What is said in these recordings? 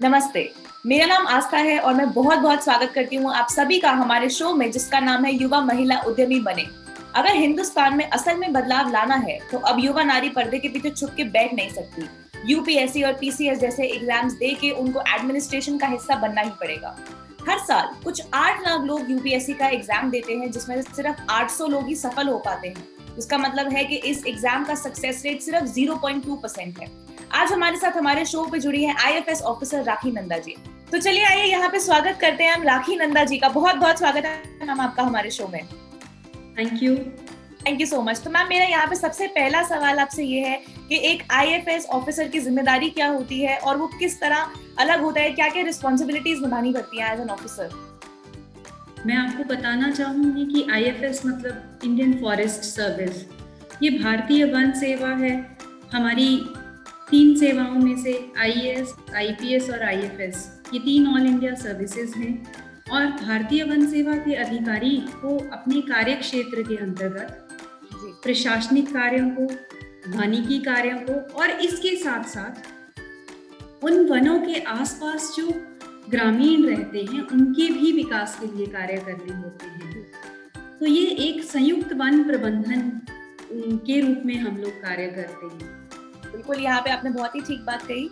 नमस्ते, मेरा नाम आस्था है और मैं बहुत बहुत स्वागत करती हूँ आप सभी का हमारे शो में जिसका नाम है युवा महिला उद्यमी बने। अगर हिंदुस्तान में असल में बदलाव लाना है तो अब युवा नारी पर्दे के पीछे छुप के बैठ नहीं सकती। यूपीएससी और पीसीएस जैसे एग्जाम्स दे के उनको एडमिनिस्ट्रेशन का हिस्सा बनना ही पड़ेगा। हर साल कुछ 8 लाख लोग यूपीएससी का एग्जाम देते हैं जिसमें से सिर्फ 800 लोग ही सफल हो पाते हैं। इसका मतलब है कि इस एग्जाम का सक्सेस रेट सिर्फ 0.2% है। आज हमारे साथ हमारे शो पे जुड़ी है आईएफएस ऑफिसर राखी नंदा जी। तो चलिए आइए यहाँ पे स्वागत करते हैं हम राखी नंदा जी का। बहुत बहुत स्वागत है मैम आपका हमारे शो में। Thank you so much. तो मैम मेरा यहाँ पे सबसे पहला सवाल आपसे ये है कि एक आईएफएस ऑफिसर की जिम्मेदारी क्या होती है और वो किस तरह अलग होता है, क्या क्या रिस्पॉन्सिबिलिटीज निभानी पड़ती है एज एन ऑफिसर? मैं आपको बताना चाहूँगी कि आईएफएस मतलब इंडियन फॉरेस्ट सर्विस, ये भारतीय वन सेवा है। हमारी 3 सेवाओं में से आईएएस, आईपीएस और आईएफएस, ये 3 ऑल इंडिया सर्विसेज हैं और भारतीय वन सेवा के अधिकारी को अपने कार्य क्षेत्र के अंतर्गत प्रशासनिक कार्यों को, वानिकी कार्यों को और इसके साथ साथ उन वनों के आसपास जो ग्रामीण रहते हैं उनके भी विकास के लिए कार्य करने होते हैं। तो ये एक संयुक्त वन प्रबंधन के रूप में हम लोग कार्य करते हैं। बिल्कुल, यहाँ पे आपने बहुत ही ठीक बात कही।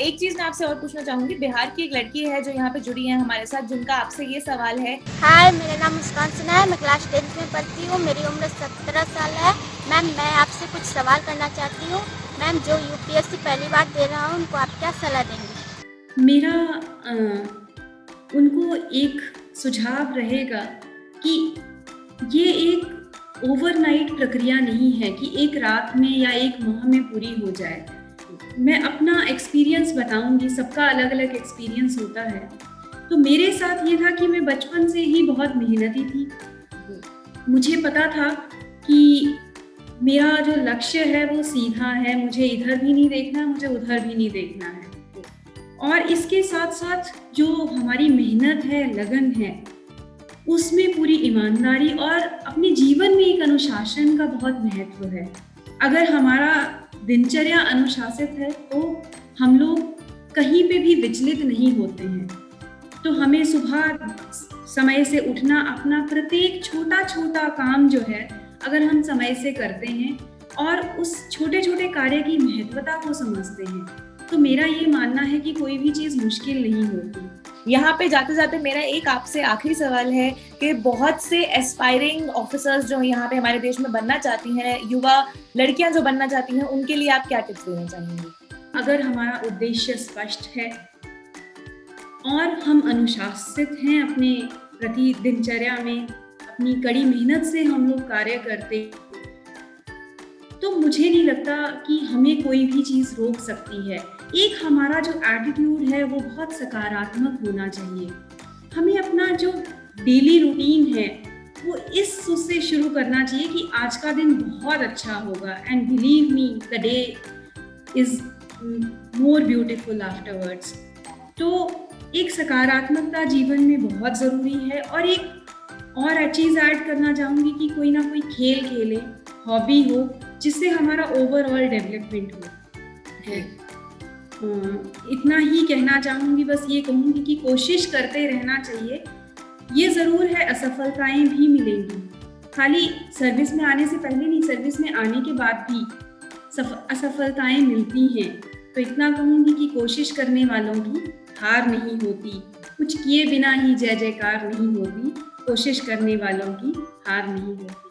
एक चीज मैं आपसे और पूछना चाहूंगी, बिहार की एक लड़की है जो यहाँ पे जुड़ी है हमारे साथ, जिनका आपसे ये सवाल है। हाय, मेरा नाम मुस्कान सिन्हा है, मैं क्लास 10th में पढ़ती हूँ, मेरी उम्र 17 साल है। मैम, मैं आपसे कुछ सवाल करना चाहती हूँ। मैम, जो यूपीएससी पहली बार दे रहा हूँ उनको आप क्या सलाह देंगे? मेरा उनको एक सुझाव रहेगा कि ये एक ओवरनाइट प्रक्रिया नहीं है कि एक रात में या एक माह में पूरी हो जाए। मैं अपना एक्सपीरियंस बताऊंगी, सबका अलग अलग एक्सपीरियंस होता है। तो मेरे साथ ये था कि मैं बचपन से ही बहुत मेहनती थी। मुझे पता था कि मेरा जो लक्ष्य है वो सीधा है, मुझे इधर भी नहीं देखना, मुझे उधर भी नहीं देखना है। और इसके साथ साथ जो हमारी मेहनत है, लगन है, उसमें पूरी ईमानदारी और अपने जीवन में एक अनुशासन का बहुत महत्व है। अगर हमारा दिनचर्या अनुशासित है तो हम लोग कहीं पे भी विचलित नहीं होते हैं। तो हमें सुबह समय से उठना, अपना प्रत्येक छोटा छोटा काम जो है अगर हम समय से करते हैं और उस छोटे छोटे कार्य की महत्वता को समझते हैं, तो मेरा ये मानना है कि कोई भी चीज़ मुश्किल नहीं होती। यहाँ पे जाते जाते मेरा एक आपसे आखिरी सवाल है कि बहुत से एस्पायरिंग ऑफिसर्स जो यहाँ पे हमारे देश में बनना चाहती हैं, युवा लड़कियां जो बनना चाहती हैं, उनके लिए आप क्या टिप्स देना चाहेंगी? अगर हमारा उद्देश्य स्पष्ट है और हम अनुशासित हैं अपने प्रति दिनचर्या में, अपनी कड़ी मेहनत से हम लोग कार्य करते, तो मुझे नहीं लगता कि हमें कोई भी चीज़ रोक सकती है। एक हमारा जो एटीट्यूड है वो बहुत सकारात्मक होना चाहिए। हमें अपना जो डेली रूटीन है वो इस सोच से शुरू करना चाहिए कि आज का दिन बहुत अच्छा होगा, and believe me the day is more beautiful afterwards. तो एक सकारात्मकता जीवन में बहुत ज़रूरी है। और एक और चीज़ ऐड करना चाहूँगी कि कोई ना कोई खेल खेलें, हॉबी हो, जिससे हमारा ओवरऑल डेवलपमेंट हो है। इतना ही कहना चाहूँगी, बस ये कहूँगी कि कोशिश करते रहना चाहिए। ये ज़रूर है असफलताएं भी मिलेंगी, खाली सर्विस में आने से पहले नहीं, सर्विस में आने के बाद भी असफलताएं मिलती हैं। तो इतना कहूँगी कि कोशिश करने वालों की हार नहीं होती, कुछ किए बिना ही जय जयकार नहीं होती, कोशिश करने वालों की हार नहीं होती।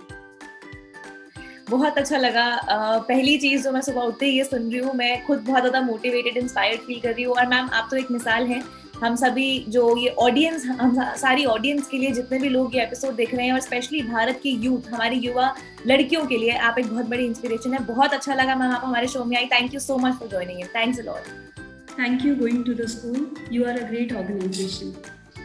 बहुत अच्छा लगा। पहली चीज जो मैं सुबह उठते ही ये सुन रही हूँ, मैं खुद बहुत ज्यादा मोटिवेटेड, इंस्पायर्ड फील कर रही हूँ। और मैम, आप तो एक मिसाल हैं हम सभी जो ये ऑडियंस, हम सारी ऑडियंस के लिए, जितने भी लोग ये एपिसोड देख रहे हैं और स्पेशली भारत की यूथ, हमारी युवा लड़कियों के लिए आप एक बहुत बड़ी इंस्पिरेशन है। बहुत अच्छा लगा मैम आप हमारे शो में आई। Thank you so much for joining in. Thanks a lot. Thank you. Going to the school, you are a great organisation.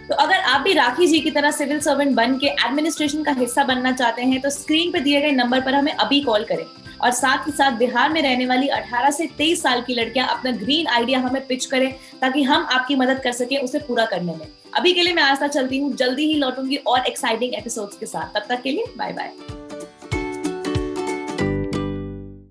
तो अगर आप भी राखी जी की तरह सिविल सर्वेंट बन के एडमिनिस्ट्रेशन का हिस्सा बनना चाहते हैं तो स्क्रीन पे दिए गए नंबर पर हमें अभी कॉल करें। और साथ ही साथ बिहार में रहने वाली 18 से 23 साल की लड़कियां अपना ग्रीन आइडिया हमें पिच करें ताकि हम आपकी मदद कर सकें उसे पूरा करने में। अभी के लिए मैं आस्था चलती हूँ, जल्दी ही लौटूंगी और एक्साइटिंग एपिसोड्स के साथ। तब तक के लिए बाय बाय।